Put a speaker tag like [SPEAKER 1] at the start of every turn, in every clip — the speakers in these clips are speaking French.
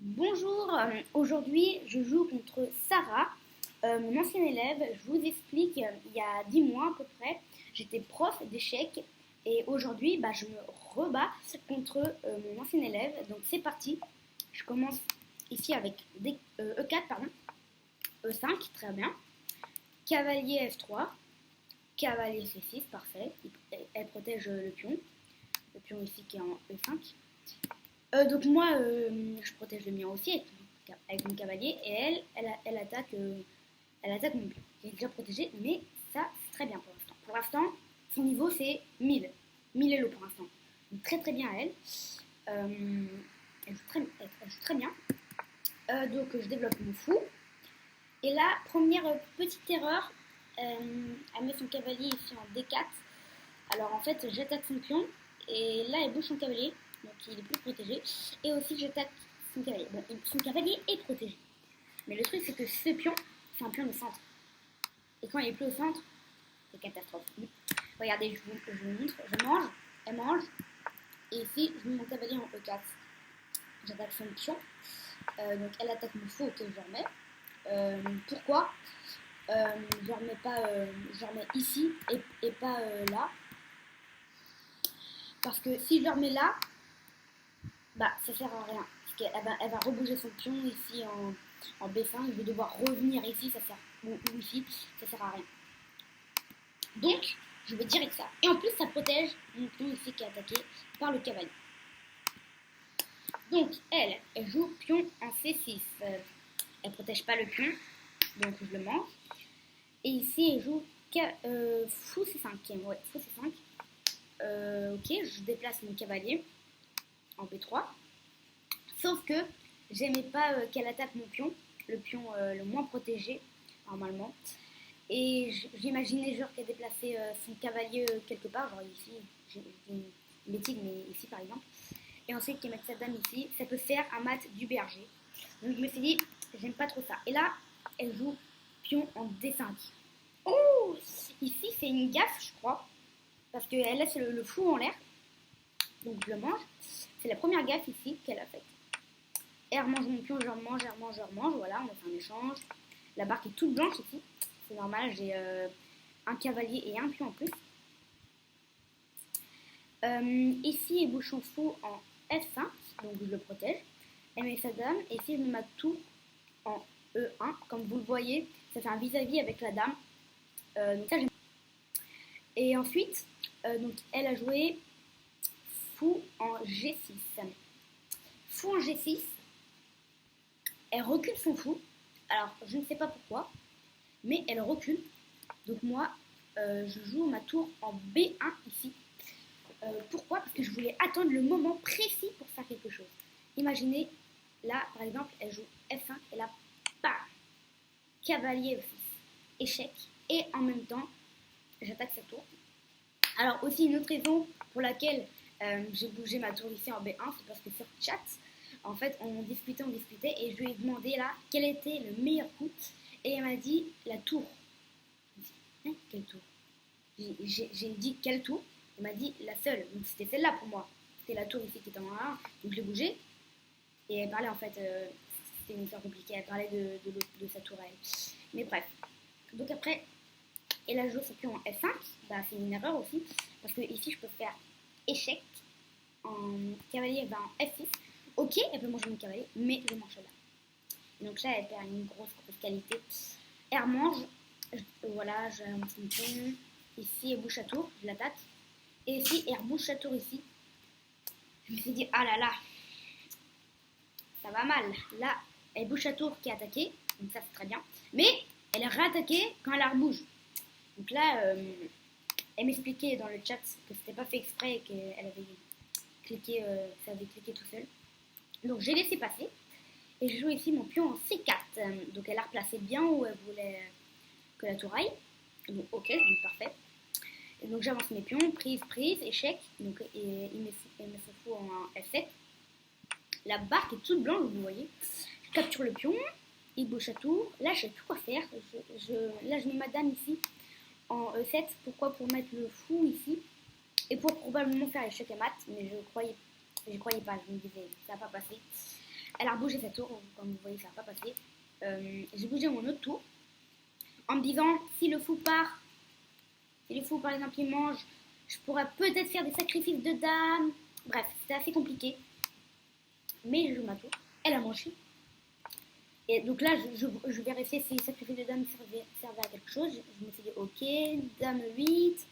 [SPEAKER 1] Bonjour, aujourd'hui je joue contre Sarah, mon ancienne élève. Je vous explique, il y a 10 mois à peu près, j'étais prof d'échecs et aujourd'hui je me rebats contre mon ancienne élève. Donc c'est parti, je commence ici avec E4, pardon, E5, très bien, cavalier F3, cavalier C6, parfait, elle protège le pion ici qui est en E5. Donc moi, je protège le mien aussi avec mon cavalier et elle attaque mon pion. Il est déjà protégé, mais ça c'est très bien pour l'instant. Pour l'instant, son niveau c'est 1000. 1000 elo pour l'instant. Donc très très bien à elle. Elle joue très bien. Donc je développe mon fou. Et là, première petite erreur, elle met son cavalier ici en D4. Alors en fait, j'attaque son pion et là elle bouge son cavalier, donc il est plus protégé. Et aussi j'attaque son cavalier. Bon, son cavalier est protégé. Mais le truc c'est que ce pion, c'est un pion de centre. Et quand il est plus au centre, c'est catastrophe. Regardez, je vous montre, je mange, elle mange. Et ici, je mets mon cavalier en E4. J'attaque son pion. Donc elle attaque mon fou, ok, je le remets. Pourquoi je ne remets pas, je remets ici et pas là. Parce que si je le remets là, ça sert à rien. Parce qu'elle va rebouger son pion ici en B5. Je vais devoir revenir ici, ça sert, ou ici, ça sert à rien. Donc, je vais direct ça. Et en plus, ça protège mon pion ici qui est attaqué par le cavalier. Donc, elle joue pion en C6. Elle protège pas le pion, donc je le mange. Et ici, elle joue fou C5. Ouais, fou C5. Ok, je déplace mon cavalier en B3. Sauf que j'aimais pas qu'elle attaque mon pion, le pion le moins protégé, normalement. Et j'imaginais genre qu'elle déplaçait son cavalier quelque part, genre ici, j'ai une bêtise, mais ici par exemple. Et ensuite qu'elle mette sa dame ici, ça peut faire un mat du berger. Donc je me suis dit, j'aime pas trop ça. Et là, elle joue pion en D5. Oh, ici c'est une gaffe, je crois, parce qu'elle laisse le fou en l'air. Donc je le mange. C'est la première gaffe ici qu'elle a faite. Elle remange mon pion, je remange, elle remange, je remange. Voilà, on a fait un échange. La barque est toute blanche ici. C'est normal, j'ai un cavalier et un pion en plus. Ici, elle bouge son fou en F5, donc je le protège. Elle met sa dame. Et ici, je mets ma tour en E1. Comme vous le voyez, ça fait un vis-à-vis avec la dame. Donc ça, j'aime. Et ensuite, donc, elle a joué fou en G6. Fou en G6. Elle recule son fou. Alors, je ne sais pas pourquoi, mais elle recule. Donc moi, je joue ma tour en B1 ici. Pourquoi? Parce que je voulais attendre le moment précis pour faire quelque chose. Imaginez, là, par exemple, elle joue F1 et là, bam, cavalier E6, échec. Et en même temps, j'attaque sa tour. Alors aussi, une autre raison pour laquelle j'ai bougé ma tour ici en B1, c'est parce que sur chat, en fait, on discutait, et je lui ai demandé là quel était le meilleur coup. Et elle m'a dit la tour. Hein, quelle tour? J'ai dit quelle tour? Elle m'a dit la seule. Donc c'était celle-là pour moi. C'était la tour ici qui était en 1. Donc je l'ai bougée. Et elle parlait en fait, c'était une histoire compliquée. Elle parlait de sa tour à elle. Mais bref. Donc après, elle a joué son pion en F5. C'est une erreur aussi. Parce que ici je peux faire échec. En cavalier va en F6. Ok, elle peut manger mon cavalier, mais je mange là. Donc là, elle perd une grosse qualité. Elle remange. Voilà, je mon pion. Ici, elle bouge à tour, je la tâte. Et ici, elle rebouche à tour ici. Je me suis dit, ah là là, ça va mal. Là, elle bouge à tour qui est attaquée. Donc ça, c'est très bien. Mais elle est réattaquée quand elle la rebouge. Donc là, elle m'expliquait dans le chat que c'était pas fait exprès et qu'elle avait cliqué, ça avait cliqué tout seul. Donc j'ai laissé passer. Et je joue ici mon pion en C4. Donc elle a replacé bien où elle voulait que la tour aille. Donc ok, donc parfait. Et donc j'avance mes pions, prise, échec. Donc il met son fou en F7. La barque est toute blanche, vous voyez. Je capture le pion, il bouge à tour. Là, je sais plus quoi faire. Là, je mets ma dame ici en E7. Pourquoi? Pour mettre le fou ici. Et pour probablement faire échec à mat. Mais je croyais pas. Je me disais, ça va pas passer. Elle a bougé sa tour, comme vous voyez, ça n'a pas passé. J'ai bougé mon autre tour en me disant si le fou part, si le fou par exemple il mange, je pourrais peut-être faire des sacrifices de dames. Bref, c'était assez compliqué. Mais je joue ma tour. Elle a mangé. Et donc là, je vérifiais si les sacrifices de dames servaient à quelque chose. Je me suis dit ok, dame 8,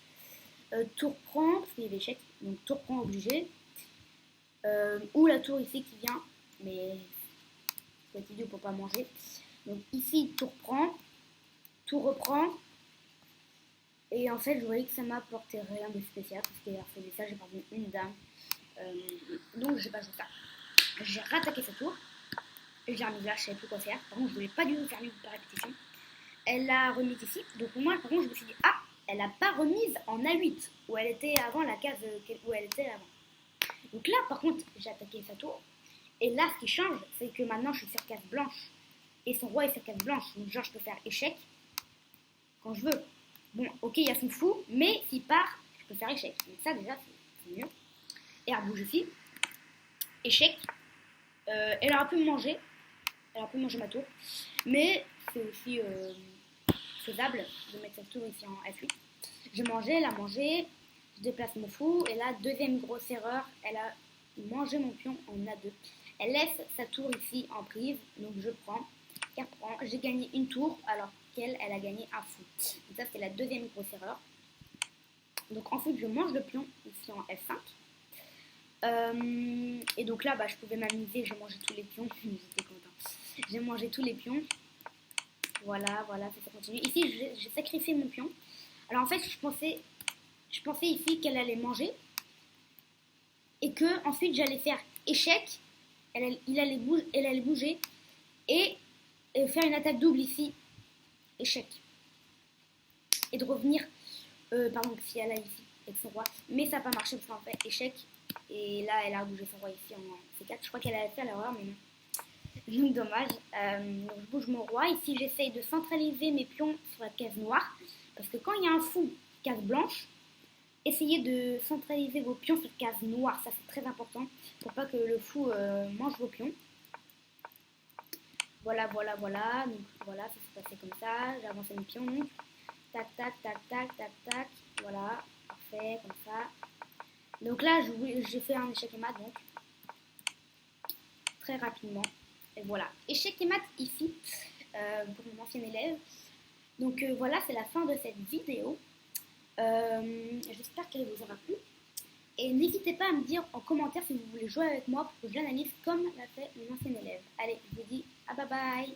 [SPEAKER 1] tour prend, parce qu'il y avait échec, donc tour prend obligé. Ou la tour ici qui vient, mais faut être idiot pour pas manger. Donc ici, tour prend, tout reprend. Et en fait, je voyais que ça m'apportait rien de spécial, parce qu'elle faisait ça, j'ai perdu une dame. Donc j'ai pas joué ça. J'ai rattaqué sa tour. J'ai remis là, je savais plus quoi faire. Par contre, je voulais pas du tout faire une par répétition. Elle l'a remise ici. Donc moi, par contre, je me suis dit, ah, elle l'a pas remise en A8, où elle était avant la case où elle était avant. Donc là, par contre, j'ai attaqué sa tour. Et là, ce qui change, c'est que maintenant, je suis sur case blanche. Et son roi est sur case blanche. Donc genre, je peux faire échec quand je veux. Bon, ok, il y a son fou, mais s'il part, je peux faire échec. Donc ça, déjà, c'est mieux. Et elle bouge aussi. Échec. Elle aurait pu me manger. Elle aurait pu manger ma tour. Mais c'est aussi faisable de mettre cette tour ici en F8. J'ai mangé, elle a mangé. Je déplace mon fou. Et là, deuxième grosse erreur, elle a mangé mon pion en A2. Elle laisse sa tour ici en prise. Donc je prends. Elle prend. J'ai gagné une tour alors qu'elle a gagné un fou. Donc ça, c'est la deuxième grosse erreur. Donc ensuite, je mange le pion ici en F5. Et donc là, je pouvais m'amuser, j'ai mangé tous les pions. J'étais content. J'ai mangé tous les pions. Voilà, ça continue. Ici, j'ai sacrifié mon pion. Alors en fait, je pensais ici qu'elle allait manger. Et que ensuite, j'allais faire échec. Elle allait bouger. Et faire une attaque double ici. Échec. Et de revenir, si elle a ici, avec son roi. Mais ça n'a pas marché parce qu'en fait, échec. Et là, elle a bougé son roi ici en C4. Je crois qu'elle allait faire l'erreur, mais non. Donc, dommage. Donc, je bouge mon roi. Ici, j'essaye de centraliser mes pions sur la case noire. Parce que quand il y a un fou, case blanche, essayez de centraliser vos pions sur case noire. Ça, c'est très important. Pour pas que le fou mange vos pions. Voilà. Donc, voilà, ça s'est passé comme ça. J'ai avancé mes pions. Donc. Tac. Voilà, parfait, comme ça. Donc là, j'ai fait un échec et mat, donc très rapidement. Et voilà, échec et mat ici pour mon ancien élève. Donc voilà, c'est la fin de cette vidéo. J'espère qu'elle vous aura plu. Et n'hésitez pas à me dire en commentaire si vous voulez jouer avec moi pour que je l'analyse comme l'a fait mon ancien élève. Allez, je vous dis à bye bye.